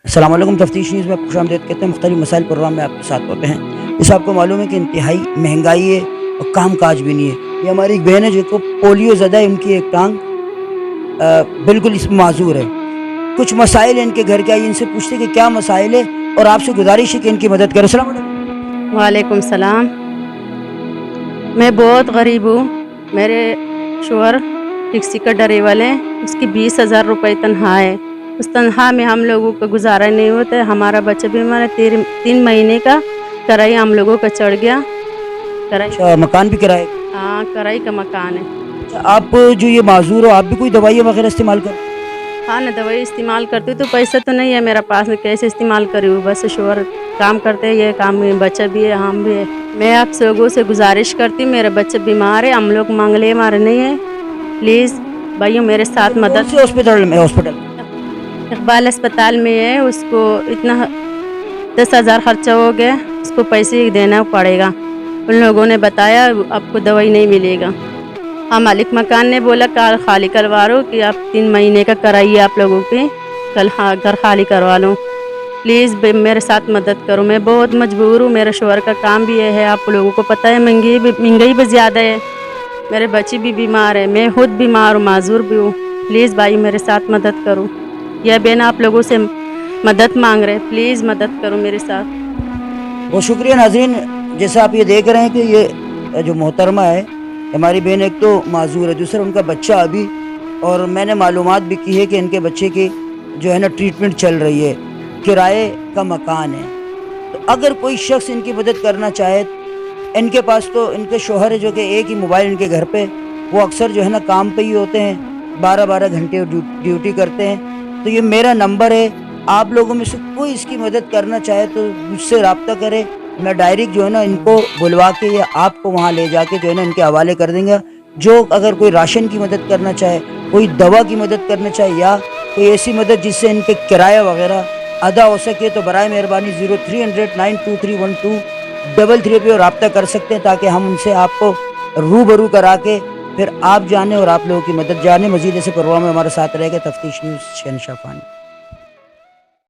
السلام علیکم، تفتیش نیوز میں آپ کو خوش آمدید کہتے ہیں۔ مختلف مسائل پروگرام میں آپ کے ساتھ ہوتے ہیں۔ اس آپ کو معلوم ہے کہ انتہائی مہنگائی ہے اور کام کاج بھی نہیں ہے۔ یہ ہماری ایک بہن ہے جو کو پولیو زدہ ہے، ان کی ایک ٹانگ بالکل اس میں معذور ہے۔ کچھ مسائل ہیں ان کے گھر کے، آئیے ان سے پوچھتے ہیں کہ کیا مسائل ہے اور آپ سے گزارش ہے کہ ان کی مدد کریں۔ السلام علیکم۔ وعلیکم السلام۔ میں بہت غریب ہوں۔ میرے شوہر ٹیکسی کا ڈرائیور ہے، اس کی 20,000 روپے تنخواہ ہے۔ اس تنخواہ میں ہم لوگوں کا گزارا نہیں ہوتا ہے۔ ہمارا بچہ بھی ہمارا 3 مہینے کا کرایہ ہم لوگوں کا چڑھ گیا۔ اچھا، مکان بھی کرائے؟ ہاں، کرائے کا مکان ہے۔ اچھا، آپ جو یہ معذور ہو، آپ بھی کوئی دوائی وغیرہ استعمال کریں؟ ہاں نا، دوائی استعمال کرتی ہوں تو پیسہ تو نہیں ہے میرا پاس، کیسے استعمال کری ہوں؟ بس شوہر کام کرتے ہیں، یہ کام میں بچہ بھی ہے، ہم بھی ہے۔ میں آپ لوگوں سے گزارش کرتی ہوں، میرا بچہ بیمار ہے، ہم لوگ منگلے ہمارے نہیں ہے، پلیز بھائیوں میرے ساتھ کون مدد۔ سے ہاسپٹل میں؟ اقبال اسپتال میں ہے، اس کو اتنا 10,000 خرچہ ہو گیا، اس کو پیسے دینا پڑے گا۔ ان لوگوں نے بتایا آپ کو دوائی نہیں ملے گا۔ ہاں، مالک مکان نے بولا کار خالی کروا رہو کہ آپ 3 مہینے کا کرائیے، آپ لوگوں پہ کل گھر خالی کروا لوں۔ پلیز میرے ساتھ مدد کرو، میں بہت مجبور ہوں۔ میرے شوہر کا کام بھی یہ ہے، آپ لوگوں کو پتہ ہے مہنگائی بھی زیادہ ہے، میرے بچے بھی بیمار ہے، میں خود بیمار ہوں، معذور بھی ہوں۔ پلیز بھائی میرے ساتھ مدد کرو۔ یہ بہن آپ لوگوں سے مدد مانگ رہے، پلیز مدد کرو میرے ساتھ۔ بہت شکریہ ناظرین، جیسا آپ یہ دیکھ رہے ہیں کہ یہ جو محترمہ ہے ہماری بہن، ایک تو معذور ہے، دوسرا ان کا بچہ ابھی، اور میں نے معلومات بھی کی ہے کہ ان کے بچے کی جو ہے نا ٹریٹمنٹ چل رہی ہے، کرائے کا مکان ہے۔ تو اگر کوئی شخص ان کی مدد کرنا چاہے، ان کے پاس تو ان کے شوہر ہے جو کہ ایک ہی موبائل ان کے گھر پہ، وہ اکثر جو ہے نا کام پہ ہی ہوتے ہیں، 12 گھنٹے ڈیوٹی کرتے ہیں۔ تو یہ میرا نمبر ہے، آپ لوگوں میں سے کوئی اس کی مدد کرنا چاہے تو مجھ سے رابطہ کرے، میں ڈائریکٹ جو ہے نا ان کو بلوا کے یا آپ کو وہاں لے جا کے جو ہے نا ان کے حوالے کر دیں گا۔ جو اگر کوئی راشن کی مدد کرنا چاہے، کوئی دوا کی مدد کرنا چاہے، یا کوئی ایسی مدد جس سے ان کے کرایہ وغیرہ ادا ہو سکے، تو برائے مہربانی 030092231233 پہ رابطہ کر سکتے ہیں، تاکہ ہم ان سے آپ کو روبرو کرا کے پھر آپ جانیں اور آپ لوگوں کی مدد جانیں۔ مزید ایسے پروگرام میں ہمارے ساتھ رہے گا۔ تفتیش نیوز، شہنشاہ فانی۔